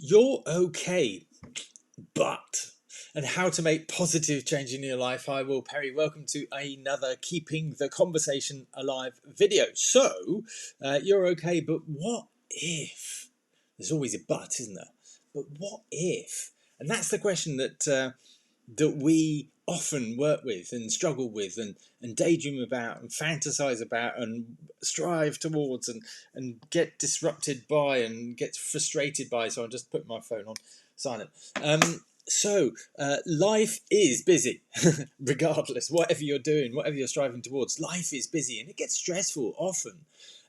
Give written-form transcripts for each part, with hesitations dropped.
You're okay, but and how to make positive change in your life. Hi, Will Perry. Welcome to another Keeping the Conversation Alive video. So, you're okay, but what if? There's always a but, isn't there? But what if? And that's the question that we often work with and struggle with and daydream about and fantasize about and strive towards and get disrupted by and get frustrated by. So I'll just put my phone on silent. Life is busy, regardless, whatever you're doing, whatever you're striving towards, life is busy and it gets stressful often.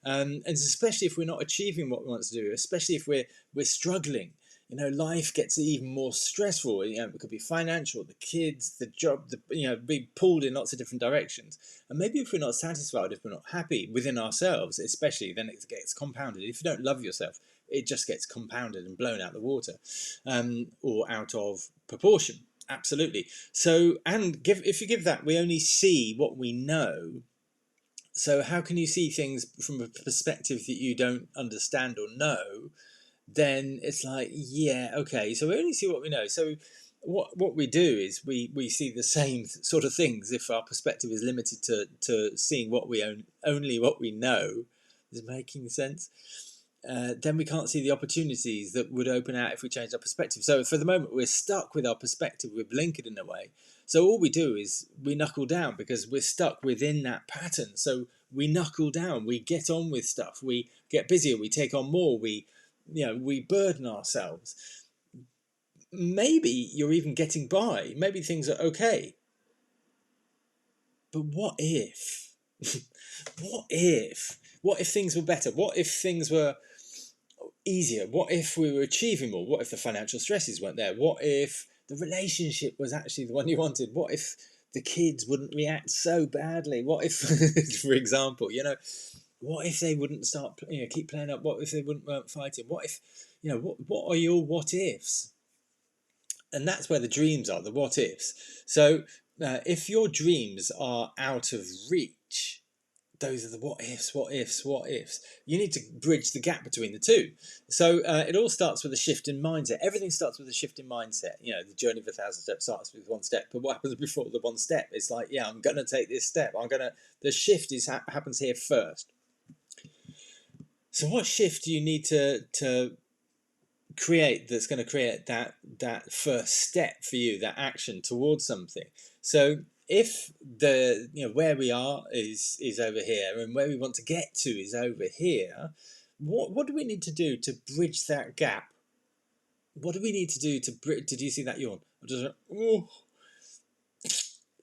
And especially if we're not achieving what we want to do, especially if we're struggling, life gets even more stressful. It could be financial, the kids, the job, being pulled in lots of different directions. And maybe if we're not satisfied, if we're not happy within ourselves, especially, then it gets compounded. If you don't love yourself, it just gets compounded and blown out the water, or out of proportion. Absolutely. So, if you give that, we only see what we know. So how can you see things from a perspective that you don't understand or know? Then it's like, yeah, okay, so we only see what we know. So what we do is we see the same sort of things if our perspective is limited to seeing what we own, only what we know. Is making sense? Then we can't see the opportunities that would open out if we change our perspective. So for the moment, we're stuck with our perspective. We're blinkered in a way. So all we do is we knuckle down because we're stuck within that pattern. So we knuckle down. We get on with stuff. We get busier. We take on more. We burden ourselves. Maybe you're even getting by. Maybe things are okay. But what if? What if? What if things were better? What if things were easier? What if we were achieving more? What if the financial stresses weren't there? What if the relationship was actually the one you wanted? What if the kids wouldn't react so badly? What if, for example, what if they wouldn't start, keep playing up? What if they weren't fighting? What if, what are your what ifs? And that's where the dreams are, the what ifs. So if your dreams are out of reach, those are the what ifs, what ifs, what ifs. You need to bridge the gap between the two. So it all starts with a shift in mindset. Everything starts with a shift in mindset. The journey of 1,000 steps starts with one step. But what happens before the one step? It's like, yeah, I'm going to take this step. The shift happens here first. So what shift do you need to create that's going to create that first step for you, that action towards something? So if the where we are is over here and where we want to get to is over here, what do we need to do to bridge that gap? What do we need to do to bridge? Did you see that yawn? I just oh,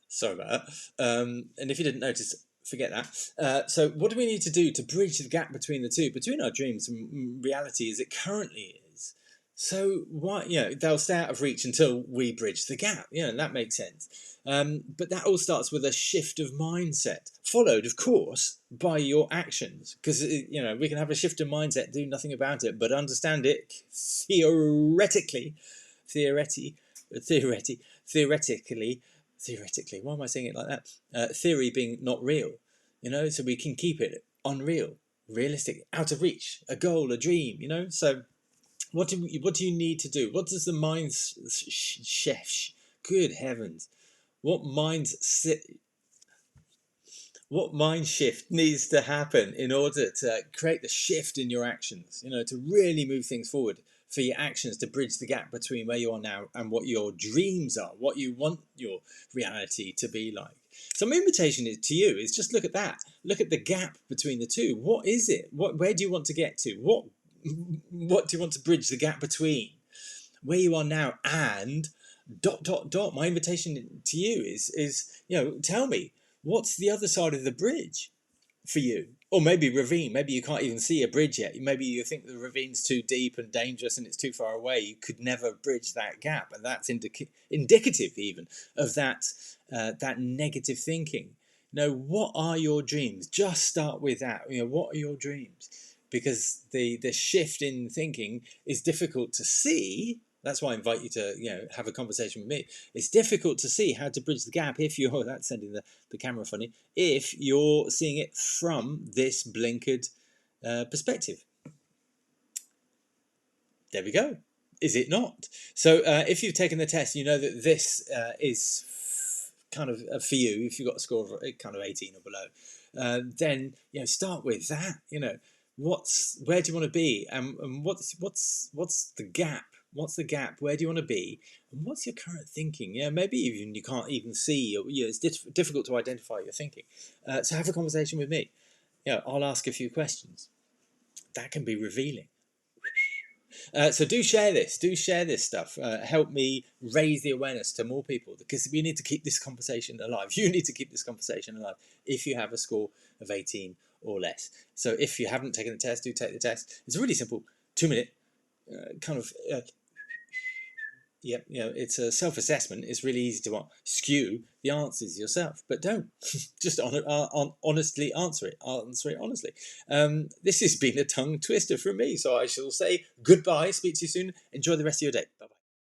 sorry about that. And if you didn't notice, forget that. So what do we need to do to bridge the gap between the two, between our dreams and reality as it currently is? So why, they'll stay out of reach until we bridge the gap. And that makes sense. But that all starts with a shift of mindset, followed, of course, by your actions. Because we can have a shift of mindset, do nothing about it, but understand it theoretically. Why am I saying it like that? Theory being not real, so we can keep it unreal, realistic, out of reach, a goal, a dream, So what do you need to do? What does the mind shift? Good heavens, what mind shift needs to happen in order to create the shift in your actions? To really move things forward, for your actions to bridge the gap between where you are now and what your dreams are, what you want your reality to be like. So my invitation to you is just look at that. Look at the gap between the two. What is it? Where do you want to get to? What do you want to bridge the gap between where you are now and ... My invitation to you is tell me, what's the other side of the bridge for you? Or maybe ravine. Maybe you can't even see a bridge yet. Maybe you think the ravine's too deep and dangerous and it's too far away. You could never bridge that gap, and that's indicative even of that negative thinking. What are your dreams? Just start with that. What are your dreams? Because the shift in thinking is difficult to see. That's why I invite you to have a conversation with me. It's difficult to see how to bridge the gap if you're that's sending the camera funny, if you're seeing it from this blinkered perspective. There we go. is it not? So if you've taken the test, you know that this is kind of for you. If you've got a score of kind of 18 or below, then start with that. Where do you want to be, and what's the gap? What's the gap? Where do you want to be? And what's your current thinking? Maybe even you can't even see, or it's difficult to identify your thinking. So have a conversation with me. I'll ask a few questions. That can be revealing. So do share this stuff. Help me raise the awareness to more people, because we need to keep this conversation alive. You need to keep this conversation alive if you have a score of 18 or less. So if you haven't taken the test, do take the test. It's a really simple 2-minute kind of it's a self-assessment. It's really easy to skew the answers yourself, but don't. Just honestly answer it honestly. This has been a tongue twister from me, so I shall say goodbye, speak to you soon, enjoy the rest of your day.